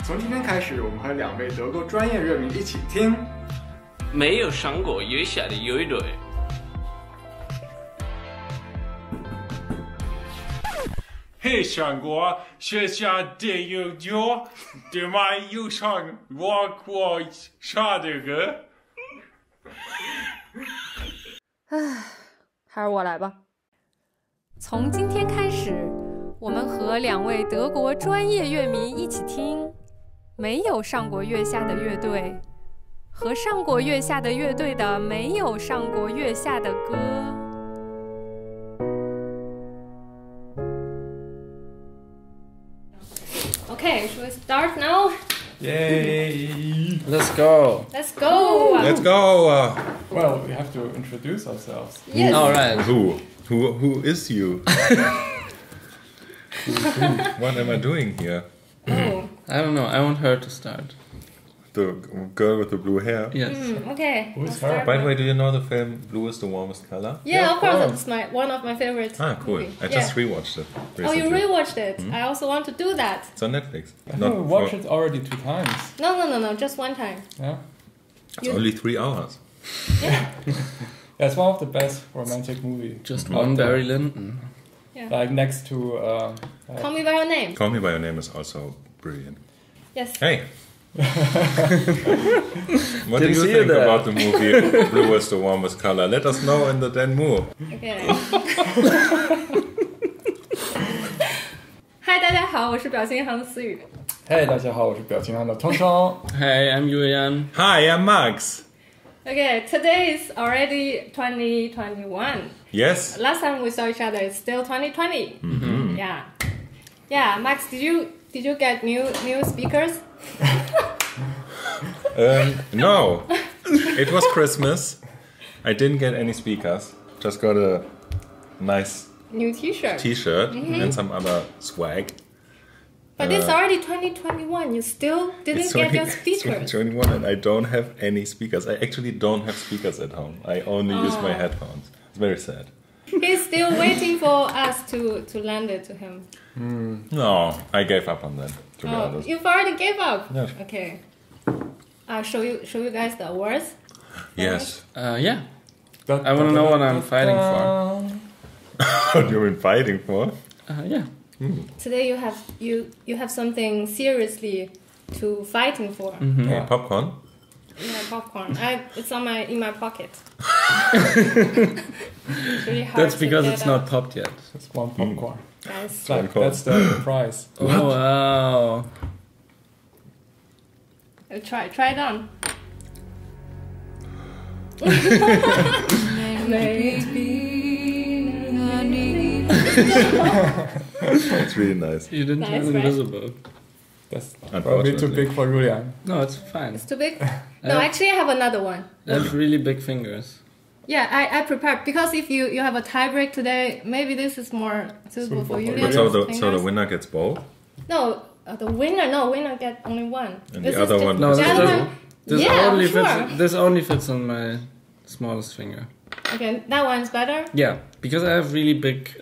从今天开始，我们和2位德国专业乐迷一起听没有上过月下的乐队。嘿，上过学校的乐队的没有上过啥的歌。唉，还是我来吧。从今天开始，我们和2位德国专业乐迷一起听没有上过月下的乐队和上过月下的乐队的没有上过月下的歌。Okay, should we start now? Yay! Let's go. Let's go. Let's go! Well, we have to introduce ourselves. Yes. All right. Who is you? What am I doing here? Oh. I don't know. I want her to start. The girl with the blue hair? Yes. Okay. Who's I'll her? start. By the way, do you know the film Blue is the Warmest Color? Yeah, of course. course. It's one of my favorites. Ah, cool. movie. I just rewatched it Oh, you recently. rewatched it? I also want to do that. It's on Netflix. I think we watched it already 2 times. No, just one time. Yeah? It's only 3 hours. Yeah. Yeah, it's one of the best romantic movies. Just out one there. Barry Lyndon. Yeah. Like next to... Call Me By Your Name. Call Me By Your Name is also brilliant. Yes. Hey! What do Didn't you see think that. about the movie Blue is the Warmest Color? Let us know in the Den Mu. Okay. 嗨，大家好，我是表情银行的思雨。Hey, 大家好，我是表情行的通通。 Hey, I'm Julian. Hi, I'm Max. Okay, today is already 2021. Yes? Last time we saw each other, it's still 2020. Mm-hmm. Yeah. Max, did you get new speakers? No. It was Christmas. I didn't get any speakers. Just got a nice New T-shirt. t-shirt and some other swag. But it's already 2021. You still didn't get your speakers. 2021 and I don't have any speakers. I actually don't have speakers at home. I only use my headphones. It's very sad. He's still waiting for us to lend it to him. No, I gave up on that, to be Oh, honest. you've already gave up. Yes. Okay. I'll show you guys the awards. Yes. Yeah. I want to know what I'm fighting for. What you've been fighting for? Yeah. Today you have something seriously to fighting for. Yeah, popcorn. Yeah, popcorn. It's in my pocket. It's really hard That's to because get it's out. not popped yet. It's one popcorn. Guys. Like, that's the prize. Oh, wow. Try it on. Maybe. It's really nice. You didn't Nice, turn right? invisible. That's probably too big for Julian. No, it's fine. It's too big? No, actually I have another one. I have really big fingers. Yeah, I prepared because if you have a tie break today, maybe this is more suitable for you. But so the winner gets both? No, the winner get only one. And This the is other just- one No, the is other two? one. This Yeah, only sure. this only fits on my smallest finger. Okay, that one's better. Yeah, because I have really big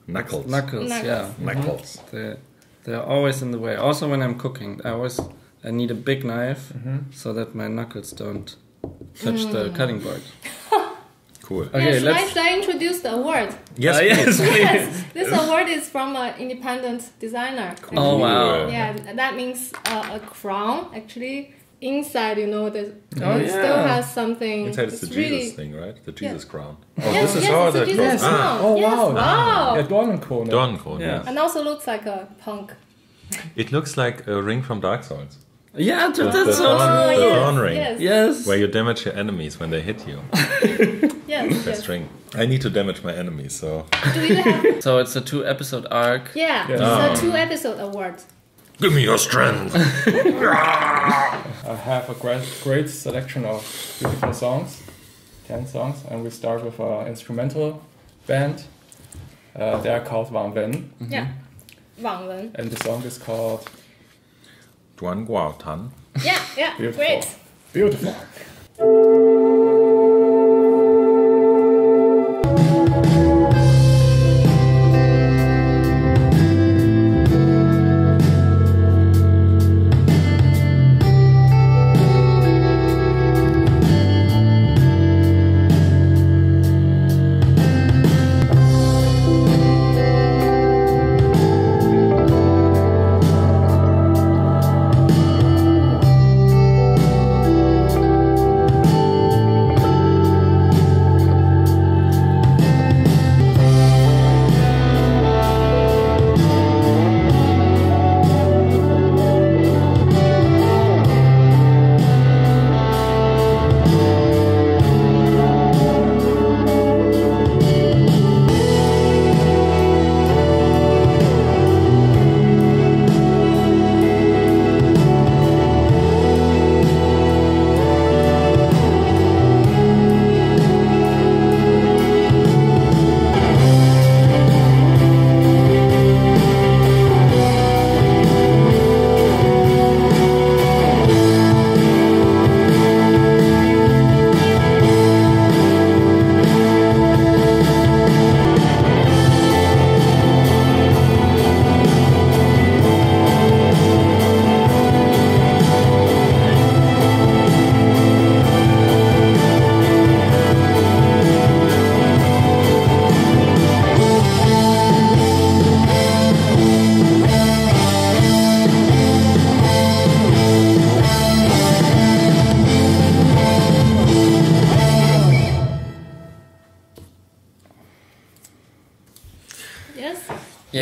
Knuckles. knuckles. Yeah, Knuckles. they're always in the way. Also, when I'm cooking, I need a big knife so that my knuckles don't touch the cutting board. Cool. Okay, Yeah, should I introduce the award? Yes, yes, please. Yes, this award is from an independent designer. Oh wow. Yeah, that means a crown. Actually, inside, it yeah. still has something. Inside it's the really- Jesus thing, right? The Jesus crown. Oh, Yes, this is yes, how it's a the Jesus clothes. crown. Oh, Yes, wow. wow. Yeah, Dornenkrone. Dornenkrone, Yeah. yes. And also looks like a punk. It looks like a ring from Dark Souls. Yeah, The that's so thorn- true. the thorn ring. Yes. Yes. Where you damage your enemies when they hit you. Yes. That string. I need to damage my enemies, so... Do you have? So it's a 2-episode arc. Yeah, Yeah. it's a 2-episode award. Give me your strength! I have a great selection of beautiful songs. 10 songs. And we start with an instrumental band. They are called WangWen. Yeah. WangWen. And the song is called... Duan Guao Tan. Yeah, Beautiful. great. Beautiful.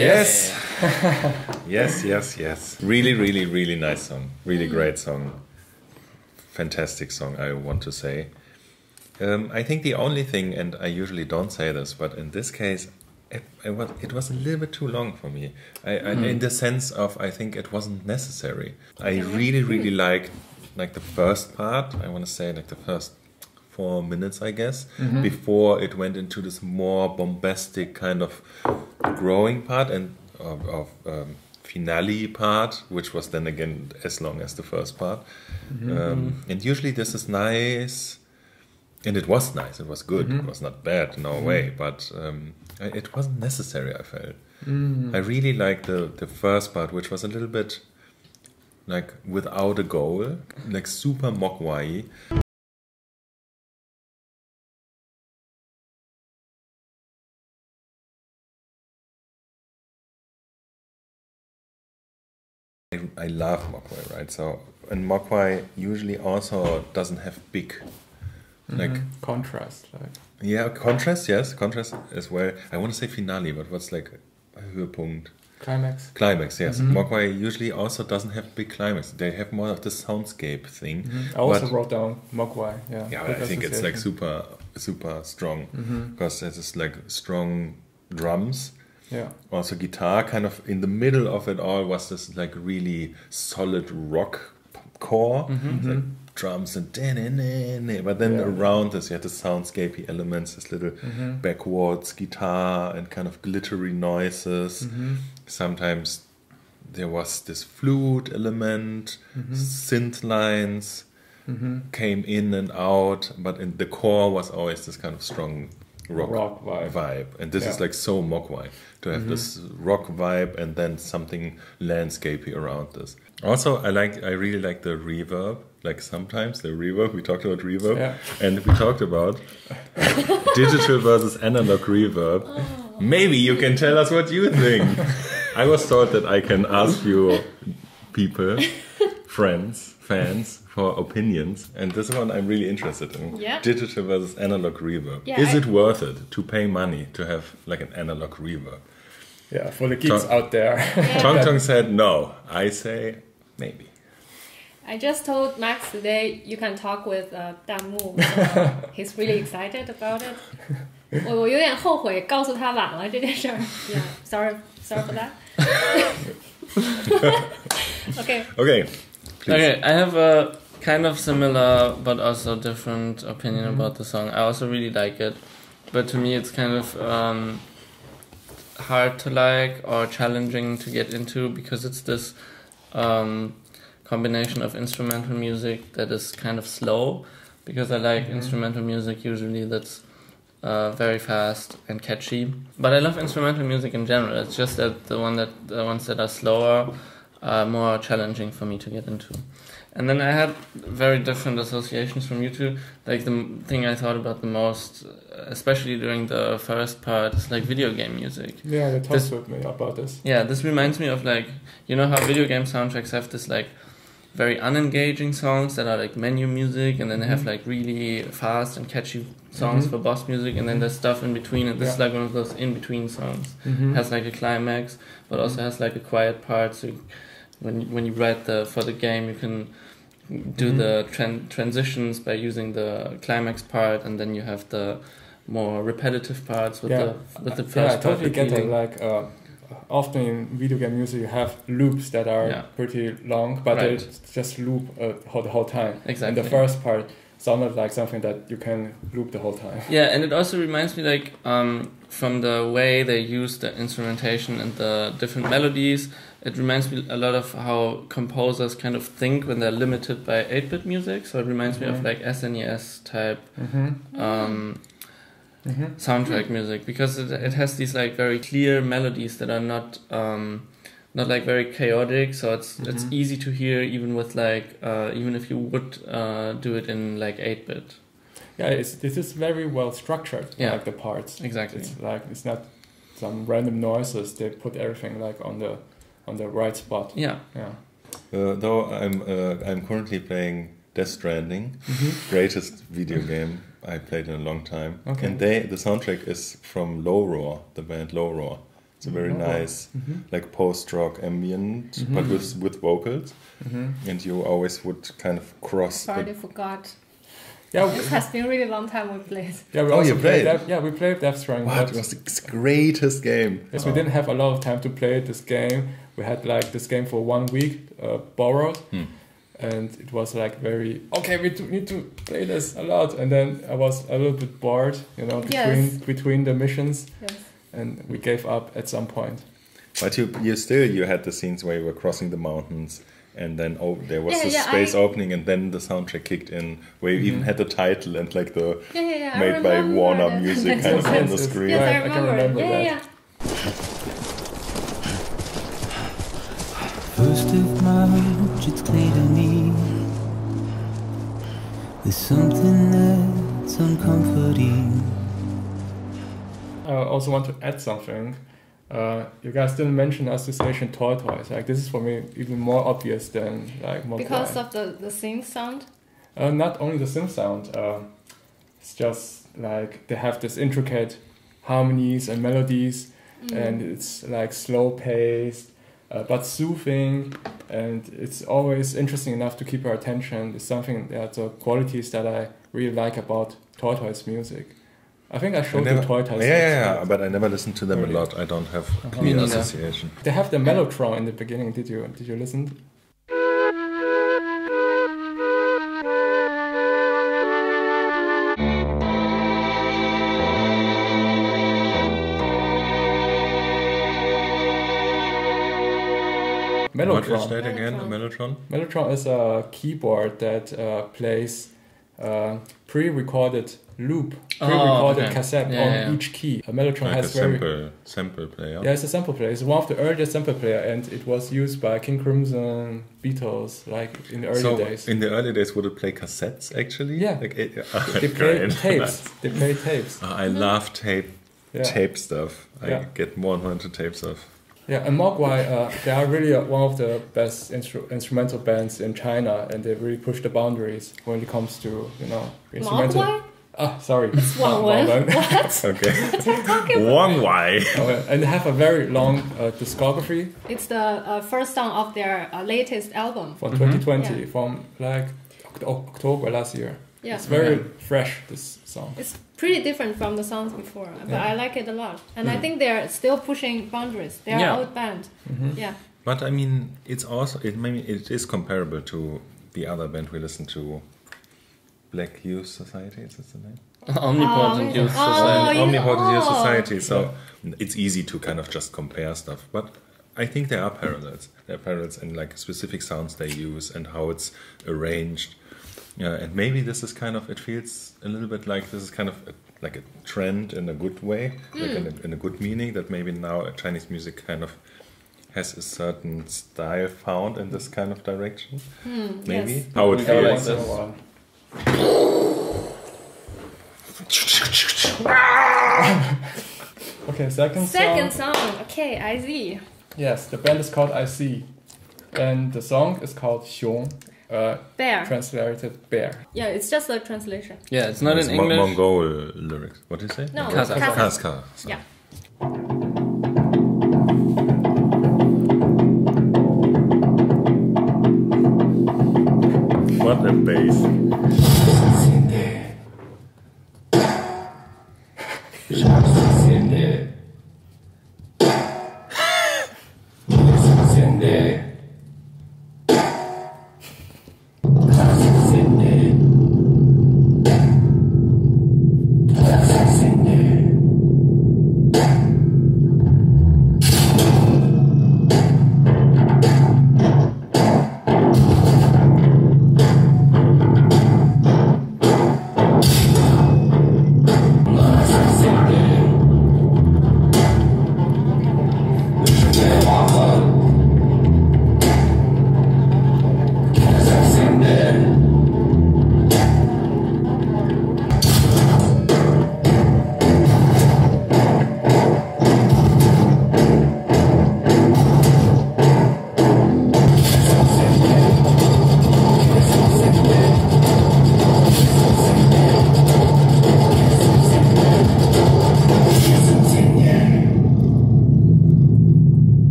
Yes. Yes. Really, really, really nice song. Really great song. Fantastic song, I want to say. I think the only thing, and I usually don't say this, but in this case, it was a little bit too long for me. In the sense of, I think it wasn't necessary. I really, really like the first part. I want to say like the first 4 minutes, I guess, before it went into this more bombastic kind of growing part and of finale part, which was then again as long as the first part. And usually this is nice, and it was nice. It was good. It was not bad, no way. But it wasn't necessary, I felt. I really liked the first part, which was a little bit like without a goal, like super mogwai. I love mogwai, right? So, and mogwai usually also doesn't have big, like contrast, like contrast. Yes, contrast as well. I want to say finale, but what's like a Höhepunkt? Climax, yes. Mogwai usually also doesn't have big climax. They have more of the soundscape thing. I also wrote down mogwai. Yeah, but I think it's like super, super strong because it is like strong drums. Yeah. Also guitar, kind of in the middle of it all was this like really solid rock core, like drums and but then around this you had the soundscapey elements, this little backwards guitar and kind of glittery noises. Sometimes there was this flute element, synth lines came in and out, but in the core was always this kind of strong rock vibe. And this is like so mogwai to have this rock vibe and then something landscapey around this. Also, I really like the reverb. Like sometimes the reverb, we talked about reverb, and we talked about digital versus analog reverb. Maybe you can tell us what you think. I was thought that I can ask you people, friends, fans, for opinions, and this one I'm really interested in. Digital versus analog reverb. Is it worth it to pay money to have like an analog reverb? Yeah, for the geeks out there. Tong said no. I say maybe. I just told Max today you can talk with Dan Mu. He's really excited about it. 我有点后悔告诉他晚了这件事儿。Yeah, sorry for that. Okay. Okay. Please. Okay, I have a kind of similar but also different opinion about the song. I also really like it, but to me it's kind of hard to like or challenging to get into because it's this combination of instrumental music that is kind of slow, because I like instrumental music usually that's very fast and catchy. But I love instrumental music in general. It's just that the ones that are slower are more challenging for me to get into. And then I had very different associations from you two. Like the thing I thought about the most, especially during the first part, is like video game music. Yeah, they talked with me about this. Yeah, this reminds me of like, you know how video game soundtracks have this like very unengaging songs that are like menu music, and then they have like really fast and catchy songs for boss music, and then there's stuff in between, and this is like one of those in-between songs. Has like a climax, but also has like a quiet part, so when you write for the game, you can do the transitions by using the climax part, and then you have the more repetitive parts with the first part. I totally get it. Like often in video game music, you have loops that are pretty long, but they just loop the whole time. Exactly. And the first part sounded like something that you can loop the whole time. Yeah, and it also reminds me like from the way they use the instrumentation and the different melodies. It reminds me a lot of how composers kind of think when they're limited by 8-bit music. So it reminds me of like SNES type soundtrack music, because it has these like very clear melodies that are not like very chaotic. So it's easy to hear even with like even if you would do it in like 8-bit. Yeah, this is very well structured. Yeah. Like the parts. Exactly. It's like it's not some random noises. They put everything like on the right spot. Yeah. Though I'm currently playing Death Stranding, greatest video game I played in a long time. Okay. And the soundtrack is from Low Roar, the band Low Roar. It's a very nice, like post-rock ambient, but with vocals. And you always would kind of cross. Already forgot. Yeah, It has been really long time we played. yeah, we Oh, also you played? we played Death Stranding. What? It was the greatest game. Yes, we didn't have a lot of time to play this game. We had like this game for 1 week borrowed, and it was like very okay. We need to play this a lot, and then I was a little bit bored, you know, between the missions, and we gave up at some point. But you had the scenes where you were crossing the mountains, and then there was the Yeah, space opening, and then the soundtrack kicked in, where you even had the title and like the made by Warner Music kind of on the screen. Yes, Right, I I can remember. remember Yeah. First of March, it's clear to me there's something that's uncomforting. I also want to add something. You guys didn't mention Association Tortoise. Like this is for me even more obvious than like more Because of the synth sound? not only the synth sound. It's just like they have this intricate harmonies and melodies, and it's like slow paced, but soothing, and it's always interesting enough to keep our attention. It's something that's the qualities that I really like about Tortoise music. I think I showed you Tortoise. Yeah, but I never listened to them a lot. I don't have clear association. They have the mellotron in the beginning. Did you listen? What is Mellotron. that again? A mellotron? Mellotron is a keyboard that plays pre-recorded cassette on each key. A mellotron Like has a sample player. Yeah, it's a sample player. It's one of the earliest sample player, and it was used by King Crimson, Beatles, like in the early days. In the early days, would it play cassettes actually? Yeah. Like They played tapes. They played tapes. I love tape stuff. I get more and more into tape stuff. Yeah, and Mogwai, they are really one of the best instrumental bands in China, and they really push the boundaries when it comes to, instrumental. Mogwai? Sorry. It's WangWen. What? Okay. What are you talking about? WangWen. And they have a very long discography. It's the first song of their latest album. From 2020, from like October last year. Yeah. It's very fresh, this song. It's pretty different from the songs before, but I like it a lot. And I think they're still pushing boundaries. They're an old band. Yeah. But I mean, it is comparable to the other band we listened to, Black Youth Society. Is that the name? Omnipotent Youth Society. Omnipotent Youth Society. So it's easy to kind of just compare stuff, but I think there are parallels. There are parallels in like specific sounds they use and how it's arranged. Yeah, and maybe this is kind of, it feels a little bit like this is kind of like a trend in a good way, like in a good meaning, that maybe now Chinese music kind of has a certain style found in this kind of direction. Maybe. Yes. How it feels. Okay, second song. Okay, IZ. Yes, the band is called IZ. And the song is called Xiong. Bear. Translated bear. Yeah, it's just a translation. Yeah, it's not in English. Mongol lyrics. What did you say? No, Kazakh. Kazakh. Yeah. What a bass.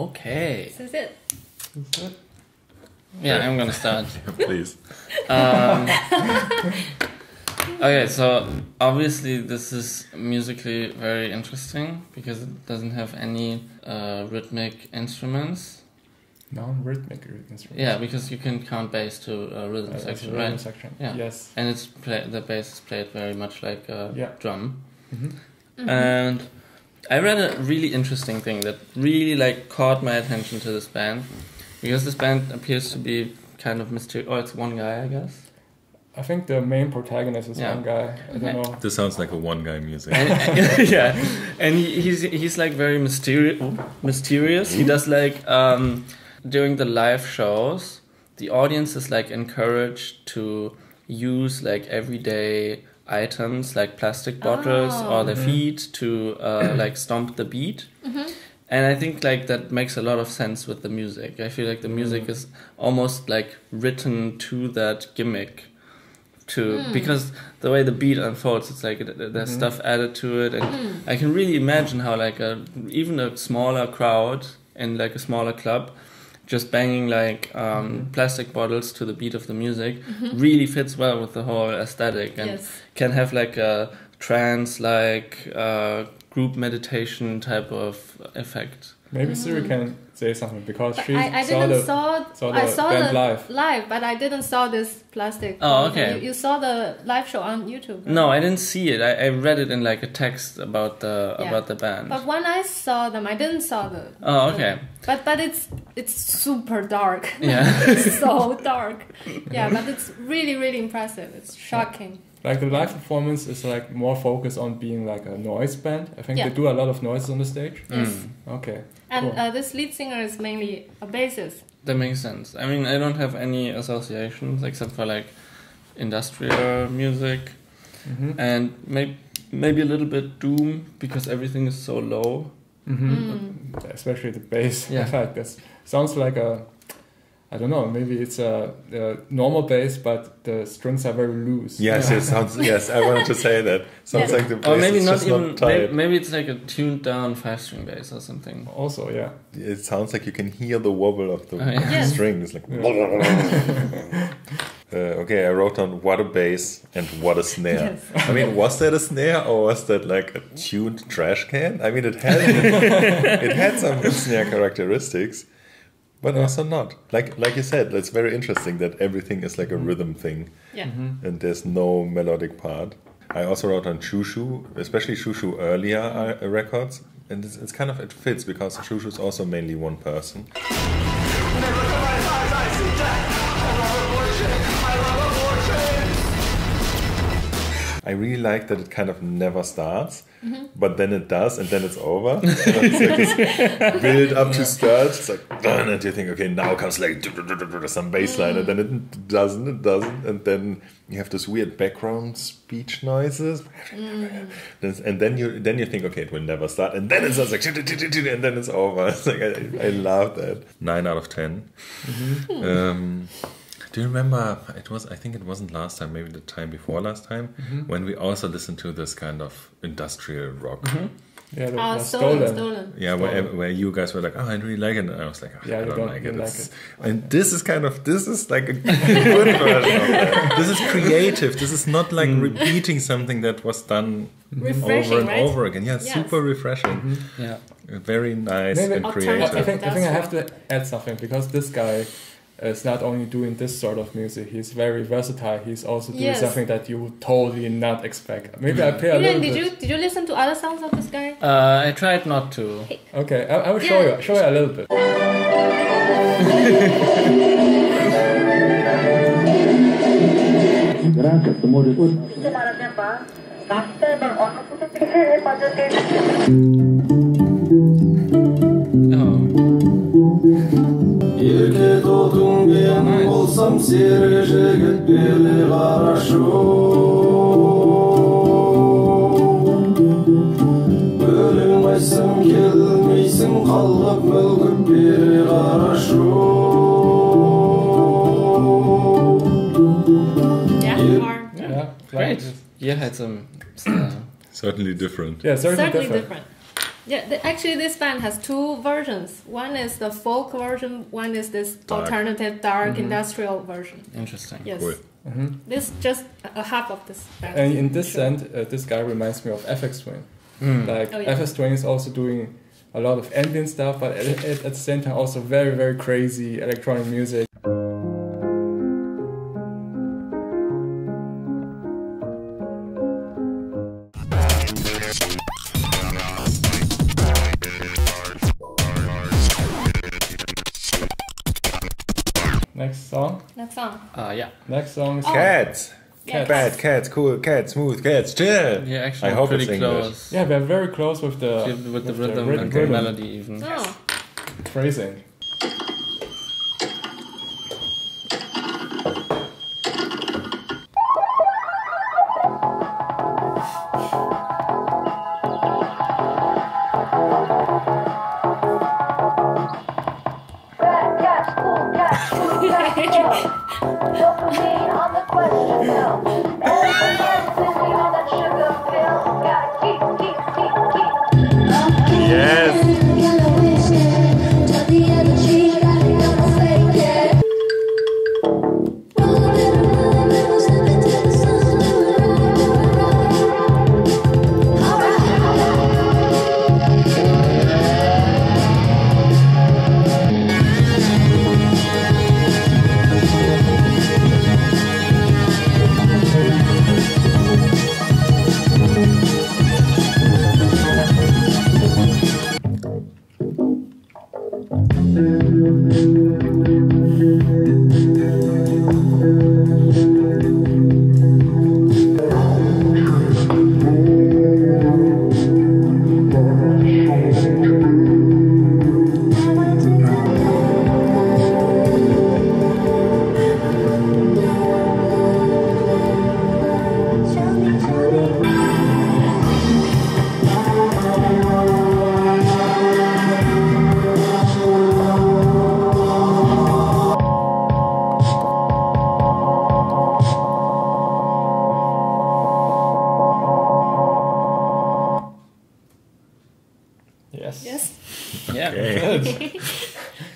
Okay. This is it. Yeah, I'm gonna start. Please. Okay, so obviously this is musically very interesting because it doesn't have any rhythmic instruments. Non-rhythmic instruments. Yeah, because you can count bass to a rhythm section, rhythm right? section. Yeah. Yes. And the bass is played very much like a drum. Mm-hmm. And I read a really interesting thing that really like caught my attention to this band, because this band appears to be kind of mysterious. Oh, it's one guy, I guess. I think the main protagonist is one guy. I don't know. This sounds like a one-guy music. Yeah, and he's like very mysterious. He does like during the live shows, the audience is like encouraged to use like everyday items like plastic bottles or their feet to like stomp the beat. And I think like that makes a lot of sense with the music. I feel like the music is almost like written to that gimmick, because the way the beat unfolds, it's like there's stuff added to it, and I can really imagine how like even a smaller crowd in like a smaller club just banging like plastic bottles to the beat of the music really fits well with the whole aesthetic, and can have like a trance like group meditation type of effect. Maybe Siri can say something because she I saw the band live, but I didn't saw this plastic. Oh, okay. You saw the live show on YouTube. Right? No, I didn't see it. I read it in like a text about the band. But when I saw them, I didn't saw the. Oh, okay. But it's super dark. Yeah. It's so dark. Yeah, but it's really really impressive. It's shocking. Like the live performance is like more focused on being like a noise band. I think they do a lot of noises on the stage. Yes. Okay. And cool. This lead singer is mainly a bassist. That makes sense. I mean, I don't have any associations except for like industrial music and maybe a little bit doom because everything is so low. Especially the bass. Yeah. Like this sounds like I don't know, maybe it's a normal bass, but the strings are very loose. Yes, it sounds. Yes, I wanted to say that. Sounds like the bass or maybe is not just even. not tight. Maybe it's like a tuned down 5-string bass or something. Also, yeah. It sounds like you can hear the wobble of the strings. Like. Okay, I wrote down what a bass and what a snare. Yes. I mean, was that a snare or was that like a tuned trash can? I mean, it had some snare characteristics. But also not. Like you said, it's very interesting that everything is like a rhythm thing. Yeah. And there's no melodic part. I also wrote on Shushu, especially Shushu earlier records. And it's kind of, it fits because Shushu is also mainly one person. I really like that it kind of never starts, but then it does, and then it's over. And it's like this build up to start. It's like, and you think, okay, now comes like some bass line, and then it doesn't, and then you have this weird background speech noises, and then you think, okay, it will never start, and then it starts like, and then it's over. It's like I love that. 9 out of 10. Do you remember, I think it wasn't last time, maybe the time before last time, when we also listened to this kind of industrial rock? Yeah, the Stolen. Yeah, where you guys were like, oh, I really like it. And I was like, oh, I don't like it. And this is like a good version of that. This is creative. This is not like repeating something that was done over and over again. Yeah, yes. Super refreshing. Yeah. Very nice and creative. I think I have to add something because this guy is not only doing this sort of music, he's very versatile. He's also doing something that you would totally not expect. Maybe I play a little bit. Did you listen to other songs of this guy? I tried not to. Okay, I will show you a little bit. Olsam seyirci gitmeli karşı Bölünmezsin gelmeysin kalıp mülküp bir karşı Yeah, great. You had some certainly different. Yeah, certainly different. Yeah, actually this band has two versions. One is the folk version, one is this Dark. alternative dark industrial version. Interesting. Yes. Cool. This is just a half of this band. And in this sense, this guy reminds me of FX Twin. Like FX Twin is also doing a lot of ambient stuff, but at the same time also very, very crazy electronic music. Next song. Yeah. Next song is Cats. Yes. Bad cats, cool cats, smooth cats, chill. Yeah, actually, I hope pretty it's English. close. Yeah, we're very close with the Rhythm and the melody even. Oh. phrasing.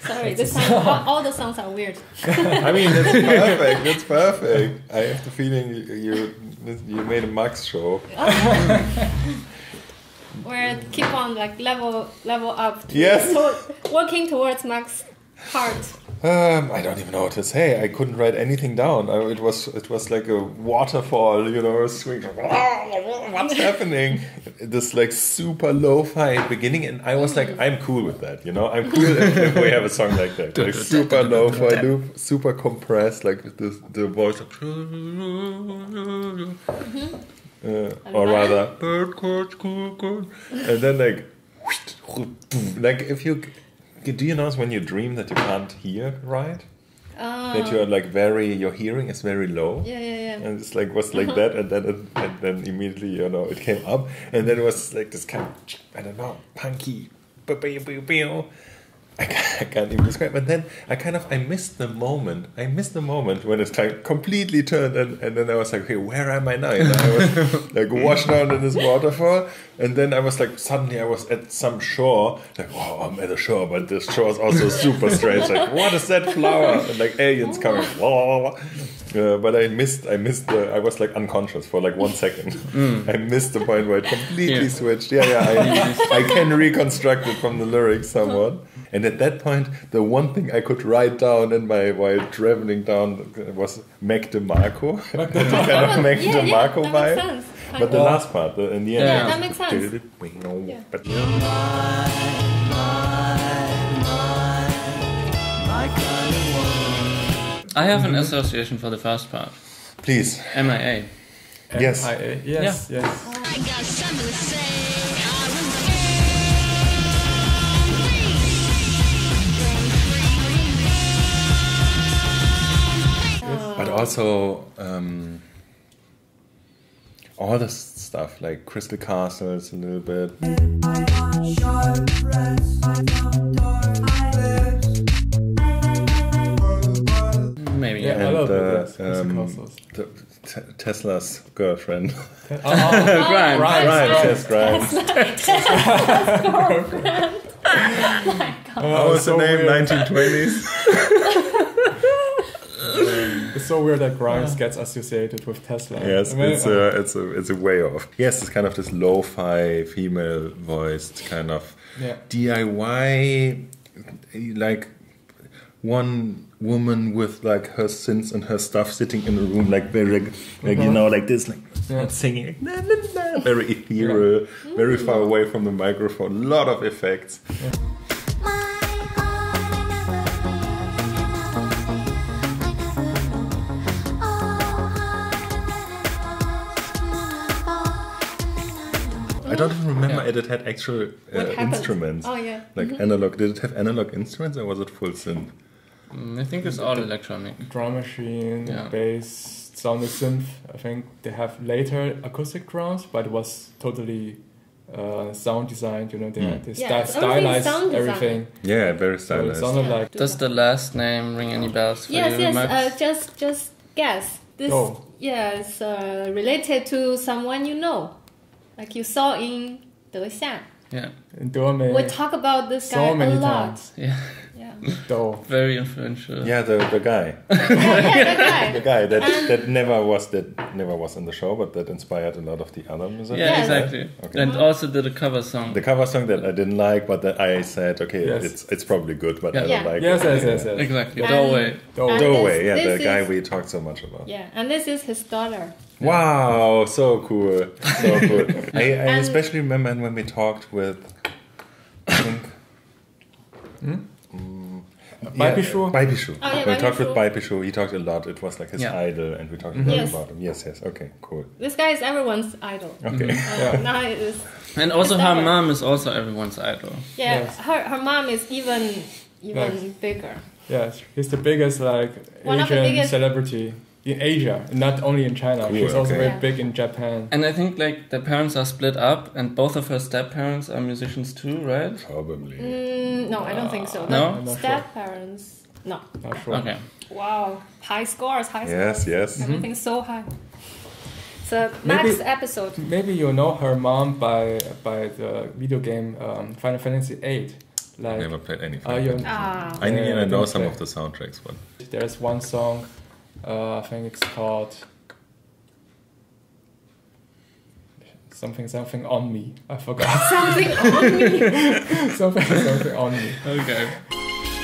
Sorry, this time all the songs are weird. I mean, that's perfect. That's perfect. I have the feeling you made a Max show. Where keep on like level up. Yes. So working towards Max heart. I don't even know what to say. I couldn't write anything down. It was like a waterfall, you know, swing. What's happening? This like super lo-fi beginning, and I was like, I'm cool with that, you know. I'm cool if we have a song like that, like super lo-fi loop, super compressed, like the voice, or rather, and then like if you. Do you notice when you dream that you can't hear right? That you're like your hearing is very low. Yeah. And it's like was like that, and then immediately, you know, it came up, and then it was like this kind of, I don't know, punky, I can't even describe. And then I missed the moment. I missed the moment when it's like completely turned, and then I was like, okay, where am I now? And I was like washed down in this waterfall, and then I was like, suddenly I was at some shore, like, oh, I'm at a shore, but this shore is also super strange. Like, what is that flower? And like aliens coming. But I missed I was like unconscious for like 1 second. I missed the point where it completely switched. I can reconstruct it from the lyrics somewhat. And at that point, the one thing I could write down while traveling down was Mac DeMarco. Kind of Mac DeMarco vibe. Sense. But the last part, in the end. Yeah, that makes sense. I have an association for the first part. Please. MIA. Yes. MIA. Yes. Yeah. Yes. I got something to say. But also all the stuff like Crystal Castles a little bit. Maybe. Yeah, And I love it, yes. Tesla's girlfriend. Grimes. Yes, Grimes. Tesla's girlfriend. What was the name? 1920s. It's so weird that Grimes gets associated with Tesla. Yes, it's a way off. Yes, it's kind of this lo-fi female voiced kind of DIY, like one woman with like her synths and her stuff sitting in a room like very like you know like this like singing like, na, na, na, very ethereal, very far away from the microphone, a lot of effects. I don't even remember it had actual instruments. Oh yeah. Like analog. Did it have analog instruments or was it full synth? I think it's all electronic. Drum machine, bass, sounded synth. I think they have later acoustic drums, but it was totally sound designed. You know, they stylized everything. Yeah, very stylized. So it sounded like. Does the last name ring any bells for you? Yes. Just guess. This. Oh. Yeah, it's related to someone you know. Like you saw in 德夏. Yeah. In Dou. We talk about this guy so many a lot. Times. Yeah. Dou. Very influential. Yeah, the guy. The guy that never was in the show, but that inspired a lot of the other music. Yeah, exactly. Okay. And also did a cover song. The cover song that I didn't like, but that I said, okay, it's probably good, but I don't like it. Yes. Exactly. Dou, the guy we talked so much about. Yeah, and this is his daughter. Wow, so cool. So cool. I especially remember when we talked with, I think... Baipishu. Oh, yeah, we talked with Baipishu. He talked a lot. It was like his idol, and we talked a lot about him. Yes. Okay, cool. This guy is everyone's idol. Okay. Now it is. And also her mom is also everyone's idol. Yeah, yes. her mom is even bigger. Yes, he's the biggest Asian celebrity in Asia, not only in China. Cool, She's also very big in Japan. And I think like the parents are split up, and both of her step-parents are musicians too, right? Probably. No, I don't think so. No? Step-parents, no. Not sure. Okay. Wow, high scores. Yes. Everything's so high. So Max episode. Maybe you know her mom by the video game Final Fantasy VIII. Like, never played any Final Fantasy. I know some of the soundtracks, but there's one song. I think it's called something on me. I forgot. Something on me. something on me. Okay.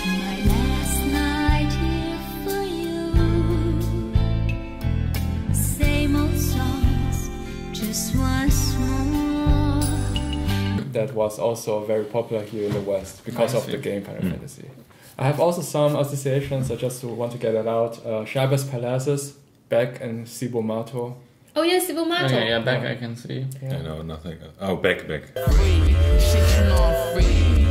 My last night here for you. Same old songs, just once more. That was also very popular here in the West because of the game Final Fantasy. I have also some associations. I just want to get it out. Chabas Palaces, Beck and Sibomato. Oh yeah, Sibomato. Okay, yeah, Beck I can see. Yeah. I know nothing. Oh, Beck. Free, shit you know I'm free.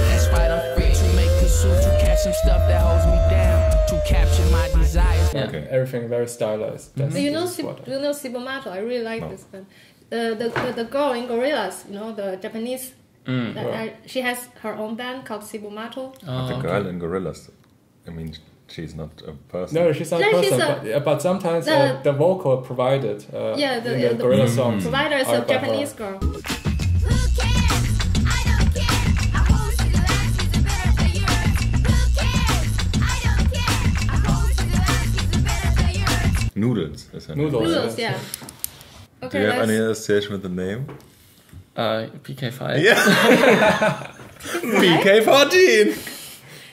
That's right, I'm free to make the suit, to catch some stuff that holds me down, to capture my desires. Yeah. Okay, everything very stylized. Do you know Sibomato? I really like this band. The girl in Gorillaz, you know, the Japanese. She has her own band called Sibomato. The girl in Gorillaz. I mean, she's not a person. No, she's not a person. But sometimes the vocal provided the Gorillaz songs. Provider is a Japanese girl. Noodles. Noodles, yeah. Okay, do you have any association with the name? PK5. Yeah. PK14.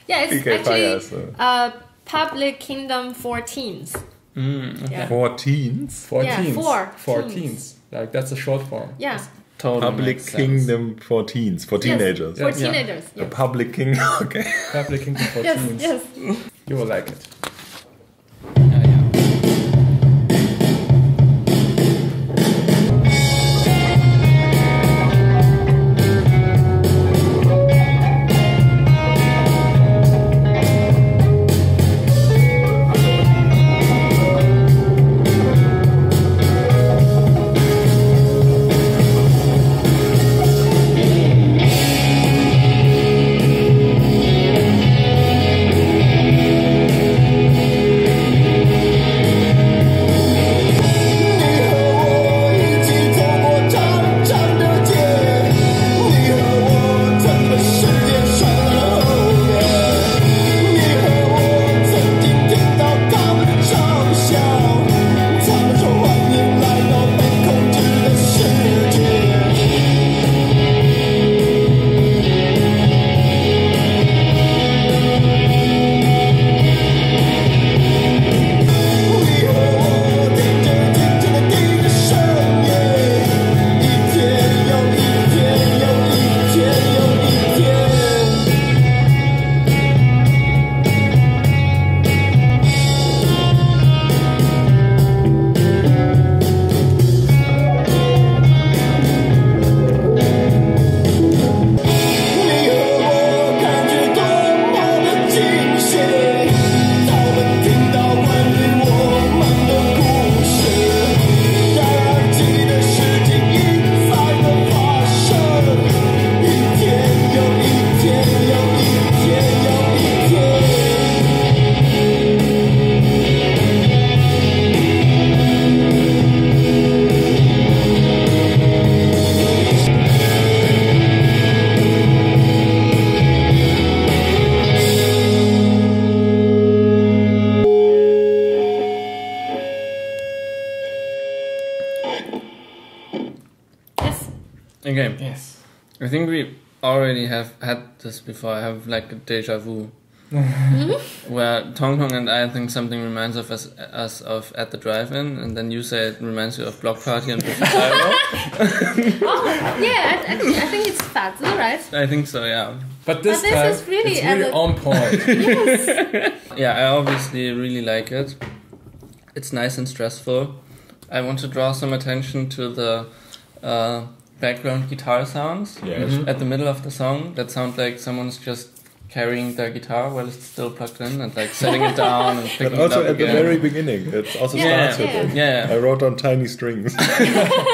Yeah, it's PK actually Public Kingdom 14s. Yeah. 14s? Yeah, 14s. Like that's a short form. Yeah. Totally Public Kingdom 14s. For teenagers. For teenagers. The Public Kingdom, okay. Public Kingdom 14s. Yes. You will like it. Okay. Yes. I think we already have had this before. I have like a deja vu. Where Tong Tong and I think something reminds of us of At the Drive-In, and then you say it reminds you of Block Party and Biffy Clyro. Yeah, I think it's Fazi, right? I think so, yeah. But this this time, is really it's really on point. Yes. Yeah, I obviously really like it. It's nice and stressful. I want to draw some attention to the background guitar sounds at the middle of the song that sound like someone's just carrying their guitar while it's still plugged in and like setting it down and picking But also it up at again. the very beginning, it also starts with it. Yeah. I wrote on tiny strings.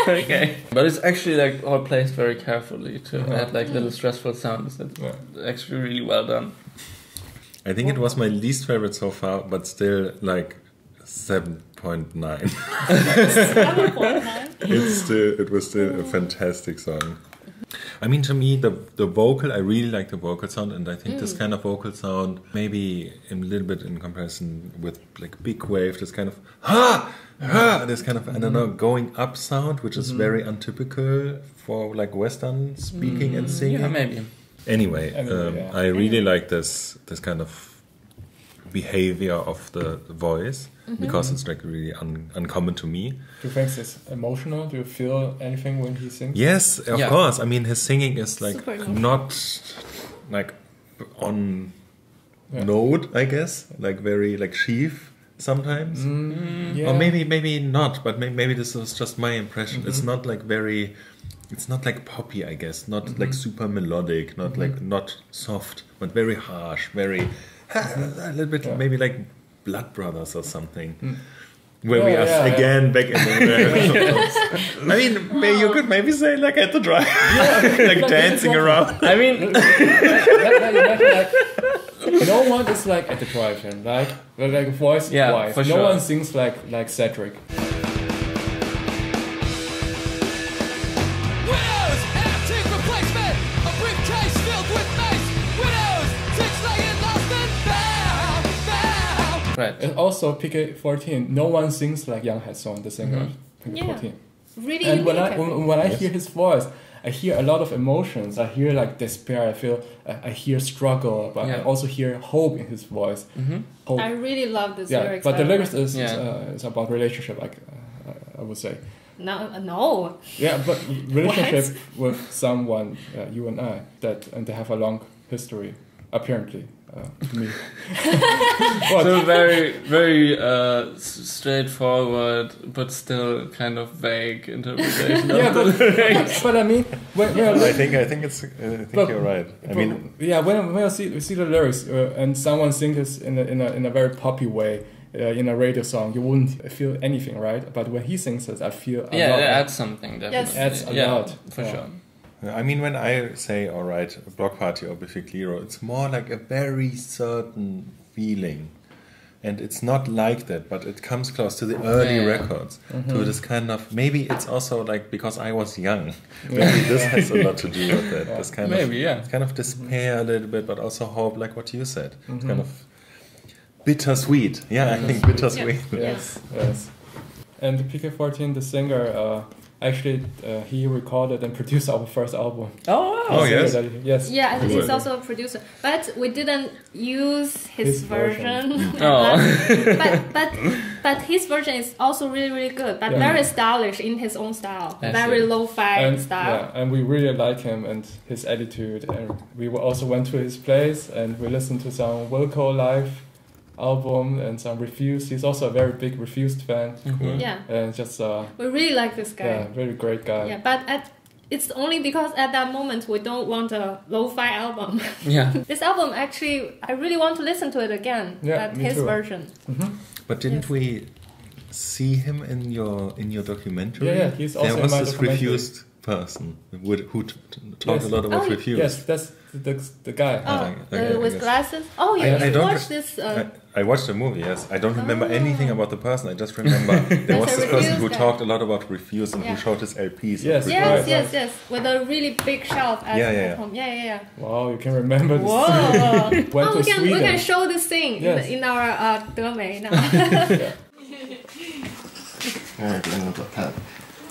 Okay. But it's actually like all placed very carefully to add like little stressful sounds. It's actually really well done. I think it was my least favorite so far, but still like 7.9. 7.9. It was still a fantastic song. I mean, to me, the vocal, I really like the vocal sound, and I think this kind of vocal sound, maybe a little bit in comparison with like Big Wave, this kind of this kind of, I don't know, going up sound, which is very untypical for like Western speaking and singing. Yeah, maybe. Anyway, I really like this kind of behavior of the voice because it's like really uncommon to me. Do you think it's emotional? Do you feel anything when he sings? Yes, of course. I mean, his singing is like not like on note, I guess, like very like sheaf sometimes, or maybe not. But maybe this was just my impression. It's not like very. It's not like poppy, I guess. Not like super melodic. Not like not soft, but very harsh. Very a little bit maybe like Blood Brothers or something. Where we are again back in the I mean, you could maybe say like At the Drive, like dancing around. I mean, no one is like At the Drive-In, like voice-wise. For no sure. one sings like Cedric. Widows, antique replacement, a briefcase filled with mace. Widows, six-legged lost and found. right. And also PK14, no one sings like Young Ha-sung, the singer. PK14. Really And unique. when I hear his voice, I hear a lot of emotions. I hear like despair. I hear struggle, but I also hear hope in his voice. Hope. I really love this Yeah, lyrics. but the by lyrics way. is about relationship, like I would say. No. Yeah, but relationship with someone, you and I, and they have a long history, apparently, to me. So very, very straightforward, but still kind of vague interpretation of the lyrics. But I mean, when I think you're right. I mean, when I see the lyrics and someone sings it in a very poppy way. In a radio song, you wouldn't feel anything, right? But when he sings it, I feel a lot. Yeah, it adds something, definitely. Adds a lot. For sure. I mean, when I say, all right, Block Party or Biffy Clyro, it's more like a very certain feeling. And it's not like that, but it comes close to the early records, to this kind of, maybe it's also like, because I was young, maybe this has a lot to do with it. This kind of, kind of despair a little bit, but also hope, like what you said. It's kind of bittersweet. Yeah, I think bittersweet. Yes. And PK14, the singer, actually, he recorded and produced our first album. Oh, wow. Oh, yes? Yes. Yeah, I think he's also a producer. But we didn't use his version. But his version is also really, really good. But very stylish in his own style. Very lo-fi style. Yeah, and we really like him and his attitude. And we also went to his place and we listened to some Wilco live album and some Refused. He's also a very big Refused fan. Yeah. And just we really like this guy. Yeah, really great guy. Yeah, but it's only because at that moment we don't want a lo-fi album. Yeah. This album actually, I really want to listen to it again. Yeah, but me his too. version. But didn't we see him in your documentary? Yeah, he's also there in was my this documentary. Refused person who talked a lot about Refused. Yes, that's the guy. With glasses? Oh, you watched this... I watched the movie, yes. I don't remember anything about the person. I just remember there was this person who talked a lot about Refused and who showed his LPs. Yes. With a really big shelf at home. Yeah. Wow, you can remember this. Whoa. We can show this thing in our 德没 now.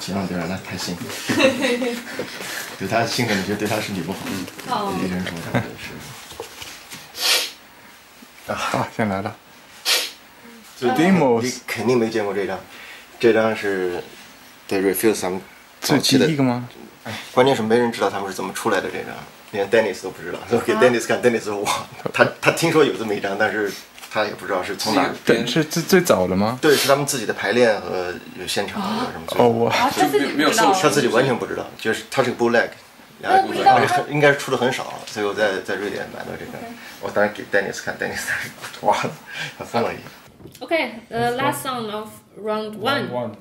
尽量别让他开心。对他兴奋，你觉得对他身体不好。有些人说他是。先来了。你肯定没见过这张，这张是 The Refuse 他们早期的。第一个吗？关键是没人知道他们是怎么出来的这张，连 Dennis 都不知道。给 Dennis 看 ，Dennis 说哇，他听说有这么一张，但是他也不知道是从哪。对，是最早的吗？对，是他们自己的排练和有现场和什么。他自己没有他自己完全不知道，就是他是个 bootleg， 应该是出的很少，所以我在瑞典买到这个。我当时给 Dennis 看 ，Dennis 哇，他疯了已经。Okay, the last song of round one.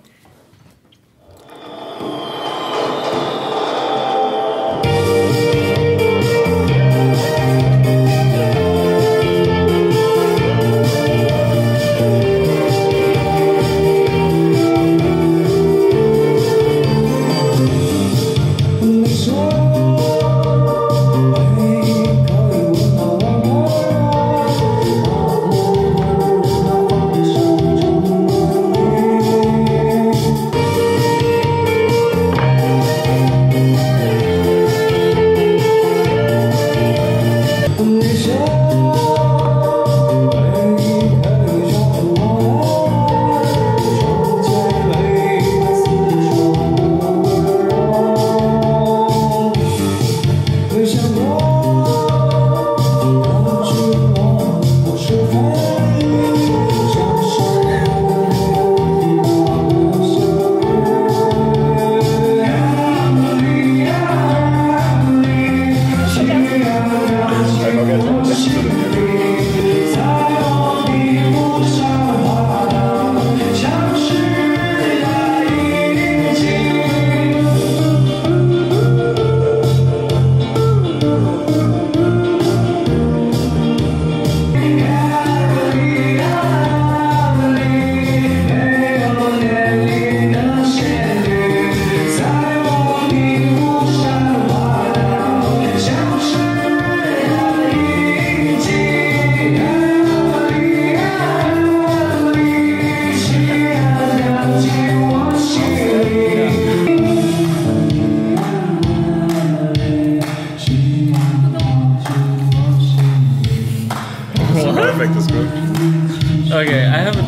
Okay, I have a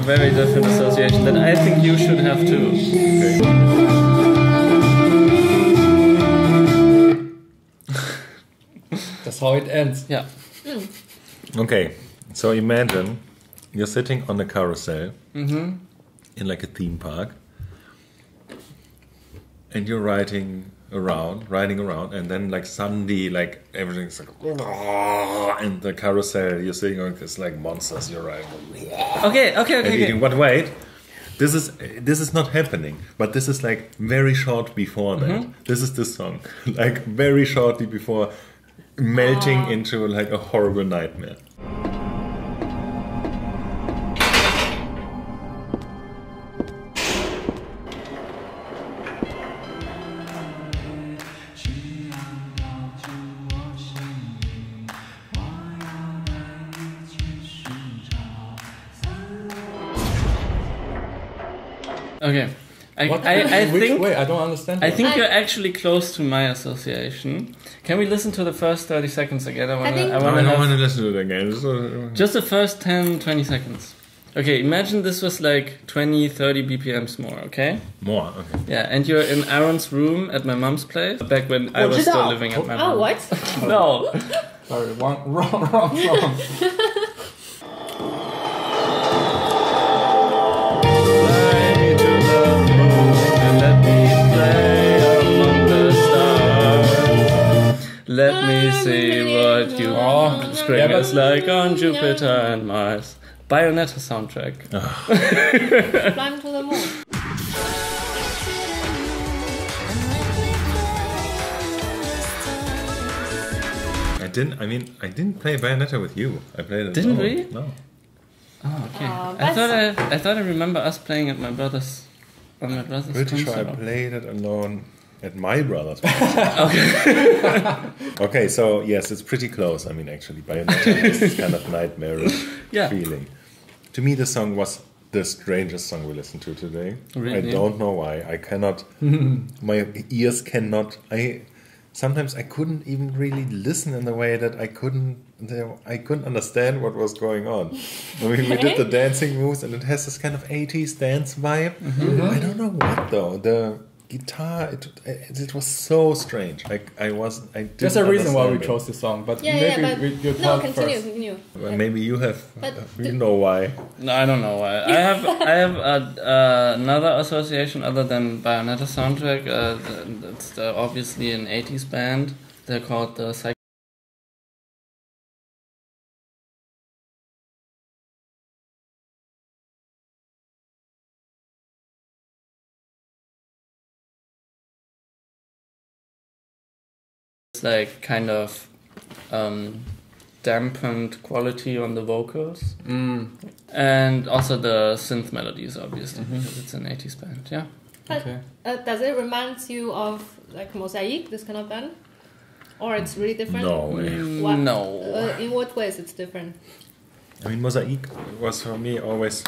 very different association that I think you should have too. That's how it ends. Yeah. Okay, so imagine you're sitting on a carousel in like a theme park, and you're riding around, and then like suddenly like everything's like, and the carousel you're sitting on is like monsters. You're riding. Okay. But wait, this is not happening. But this is like very short before that. This is the song, like very shortly before melting into like a horrible nightmare. Okay. I think. Wait, I don't understand. I think you're actually close to my association. Can we listen to the first 30 seconds again? I want to listen to it again. Just the first 10, 20 seconds. Okay, imagine this was like 20, 30 BPMs more, okay? More, okay. Yeah, and you're in Aaron's room at my mom's place, back when I was still living at my mom. Oh, what? No. Sorry, wrong. Let me see what you spring is like on Jupiter and Mars. Bayonetta soundtrack. Flying to the moon. I didn't play Bayonetta with you. I played it. Didn't we? No. Oh, okay. I thought I remember us playing at my brother's. On my brother's Pretty sure I console. played it alone at my brother's. Okay. Okay, so yes, it's pretty close. I mean, actually, Bayonetta has this kind of nightmare feeling. To me, the song was the strangest song we listened to today. Really? I don't know why. I cannot. My ears cannot. Sometimes I couldn't even really listen in the way that I couldn't understand what was going on. I mean, we did the dancing moves, and it has this kind of 80s dance vibe. I don't know what though. The guitar, it was so strange. There's a reason why we chose this song, but maybe you talk continue. Well, maybe you have. You know why? No, I don't know why. I have another association other than Bayonetta soundtrack. It's obviously an 80s band. They're called the like kind of dampened quality on the vocals and also the synth melodies, obviously, because it's an 80s band. Yeah. But does it remind you of like Mosaic, this kind of band, or it's really different? No way. No. In what ways it's different? I mean, Mosaic was for me always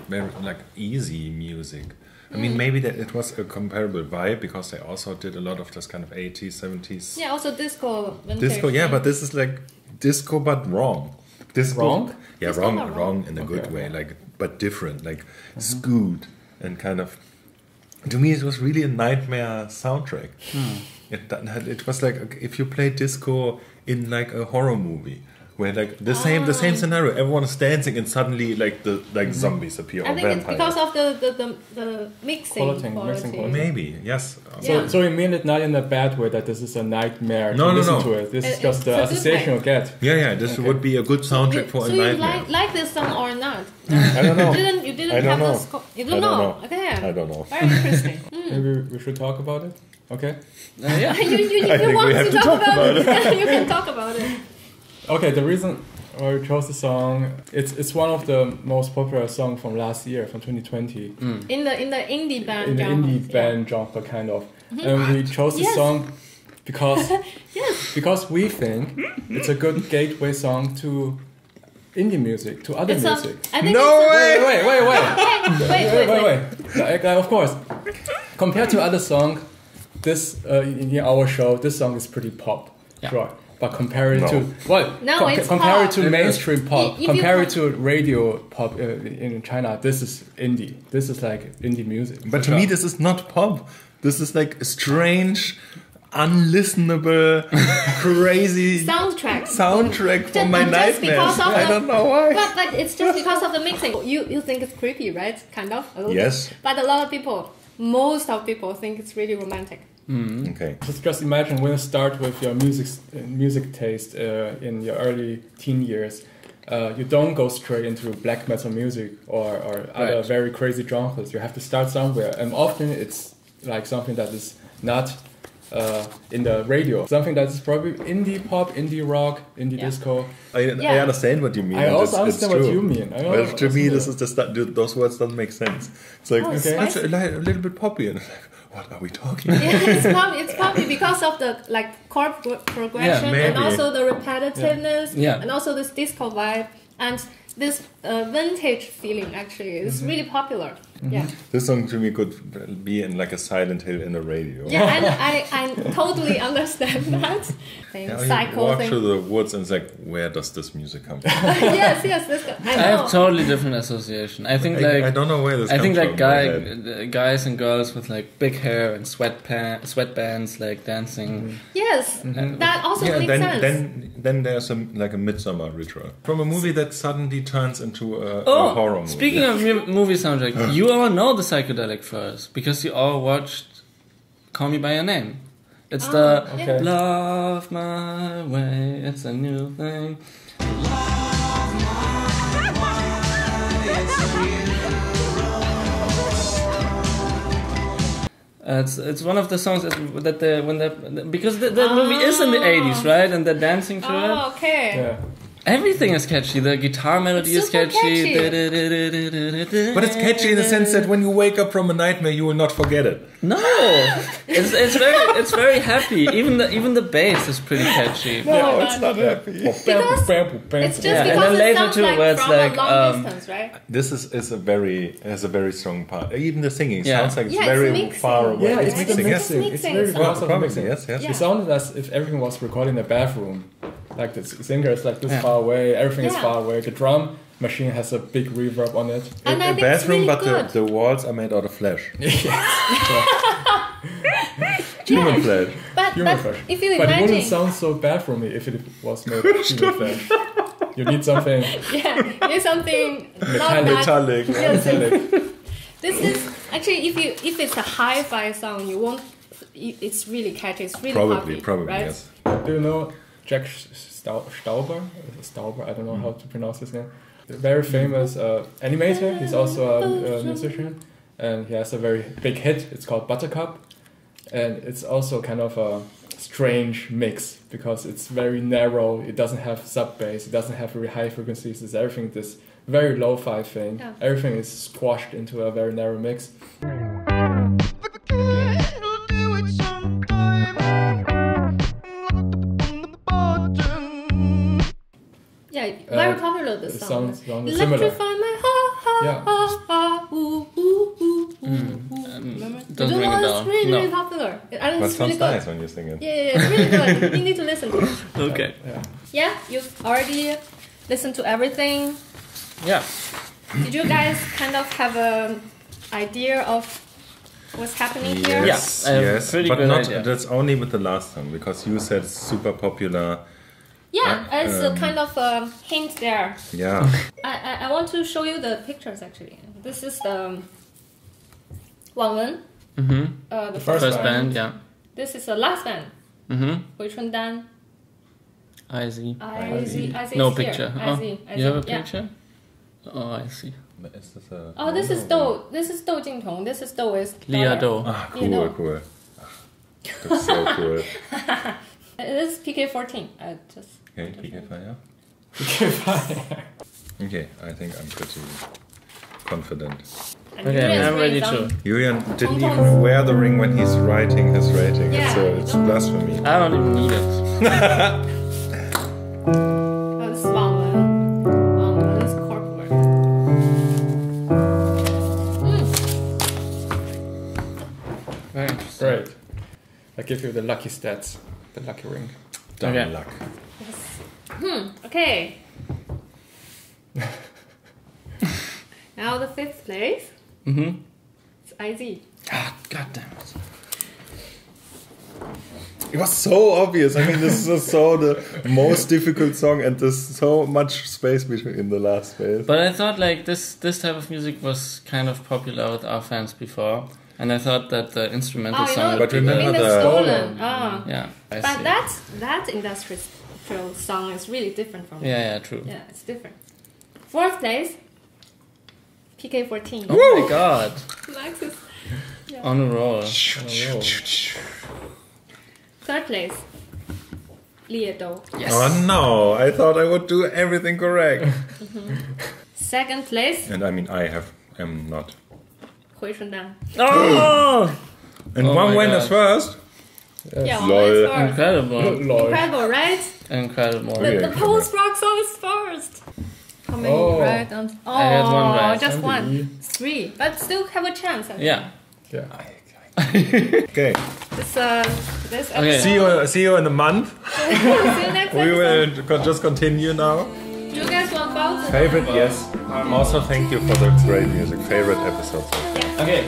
very easy music. I mean, maybe that it was a comparable vibe because they also did a lot of this kind of 80s, 70s. Yeah, also disco. Disco, yeah, but this is like disco but wrong. Disco, wrong? Yeah, Disco wrong in a good way, but different, scoot and kind of. To me, it was really a nightmare soundtrack. It was like if you play disco in like a horror movie. Where like the same scenario, everyone is dancing and suddenly zombies appear or vampires. I think it's because of the mixing quality. Maybe, yes. So you mean it not in a bad way that this is a nightmare to listen to it. This is just the association you get. Yeah. This would be a good soundtrack for a nightmare. So you like this song or not? I don't know. You didn't have the score. You don't know. Okay. I don't know. Very interesting. Maybe we should talk about it. Okay. Yeah. you want to talk about it? You can talk about it. Okay, the reason why we chose the song, it's one of the most popular songs from last year, from 2020. In the indie band. In the indie band genre, kind of. And we chose the song because because we think it's a good gateway song to indie music, to other music. Wait. Of course, compared to other songs, this in our show, this song is pretty pop. Yeah. Sure. But compare it to mainstream pop, compare it to radio pop in China, this is indie. This is like indie music. But to me, this is not pop. This is like a strange, unlistenable, crazy soundtrack for my nightmares. I don't know why. But it's just because of the mixing. You think it's creepy, right? Kind of. A little bit. But a lot of people, most of people think it's really romantic. Okay. Just imagine when you start with your music taste in your early teen years, you don't go straight into black metal music or other very crazy genres. You have to start somewhere, and often it's like something that is not in the radio, something that is probably indie pop, indie rock, indie disco. I understand what you mean. I also understand what you mean. But to me, this is those words don't make sense. It's like it's a little bit poppy, and it's like, what are we talking about? It's poppy because of the chord progression and also the repetitiveness and also this disco vibe and this vintage feeling. Actually, it's really popular. Yeah. This song to me could be in like a Silent Hill in a radio. Yeah, and I totally understand that. You walk through the woods and it's like, where does this music come from? yes, I have totally different association. I think I don't know where this comes from. I think guys and girls with like big hair and sweatbands like dancing. Yes, that also makes sense. Then there's a midsummer ritual from a movie that suddenly turns into a horror movie. Speaking of movie soundtrack, you all know the psychedelic first because you all watched Call Me By Your Name. It's Love My Way, it's a new thing. It's one of the songs because the movie is in the 80s, right? And they're dancing to it. Oh, okay. Yeah. Everything is catchy. The guitar melody is catchy. But it's catchy in the sense that when you wake up from a nightmare, you will not forget it. No, it's very happy. Even the bass is pretty catchy. No, it's not happy. It's just because and then it later sounds too, like where it's from like, a long distance, right? This has a very strong part. Even the singing sounds like it's it's very mixing. far away. Yeah, it's mixing. mixing. It's very fast of mixing. Yes. It sounded as if everything was recorded in a bathroom. Like the singer is like this far away, everything is far away. The drum machine has a big reverb on it. And A bathroom, but the walls are made out of flesh. Human flesh. But if you But it imagine, wouldn't sound so bad for me if it was made of human flesh. You need something you need something not Metallic. This is actually if it's a hi-fi song, you won't. It's really catchy. It's really Probably, poppy, right? yes. Do you know Jack Stauber? I don't know how to pronounce his name. A very famous animator. He's also a musician, and he has a very big hit. It's called Buttercup, and it's also kind of a strange mix because it's very narrow. It doesn't have sub bass. It doesn't have very high frequencies. It's everything this very lo-fi thing. Yeah. Everything is squashed into a very narrow mix. Yeah, very popular this song. Sounds similar. Electrify my ha Yeah. ha ha ooh ooh ooh ooh. Remember? Doesn't ring a bell. It's really, really No. popular. And But it's really sounds good. nice when you sing it. Yeah, it's really good. You need to listen to it. Okay. Yeah, you've already listened to everything. Yeah. Did you guys kind of have an idea of what's happening here? Yes, I have yes, pretty but good not. idea. That's only with the last song because you said it's super popular. Yeah, it's a kind of a hint there. Yeah. I want to show you the pictures actually. This is the WangWen, the First band, yeah. This is the last band, HuiChunDan. IZ. IZ No is picture. here. Oh, IZ, you have a yeah. picture? Oh, I see. Is this a, Oh, this is Dou. This is Dou Jingtong. This is Dou's Leah daughter. Dou. Ah, You know. cool. That's so cool. This is PK14. Just Okay, PK5, yeah. PK5. Okay, I think I'm pretty confident. and Okay, Julian's I'm ready playing too. Julian didn't even wear the ring when he's writing his rating. Yeah. It's blasphemy. I don't even need it. This is WangWen. WangWen is corporate. Very interesting. Great. I give you the lucky stats. The lucky ring. Dumb Okay. luck. Okay. Now the fifth place. It's IZ. Ah, God damn it. It was so obvious. I mean, this is so the most difficult song, and there's so much space between the last space. But I thought like this type of music was kind of popular with our fans before, and I thought that the instrumental song would But be remember You mean the- Stolen. Ah. yeah, I But see. that industrial song is really different from Yeah, true. Yeah, it's different. Fourth place, PK14. Oh my god. Max is On a roll. third place, Leah Dou. Yes. Oh no! I thought I would do everything correct. Second place, And I mean, am not. HuiChunDan. Oh! And Oh one my went God. as first. Yeah, Lol. one is first. Incredible. Lol. Incredible, right? Incredible. The post-rock song is first. How many Oh. right? Oh, I had one right. just one. Three. 3. But still have a chance. I think. Yeah. Yeah. Okay. This Okay. episode. See you in a month. See you next We episode. will just continue now. Do you guys want both? Favorite, yes. Also, thank you for the great music. Favorite episode. Okay.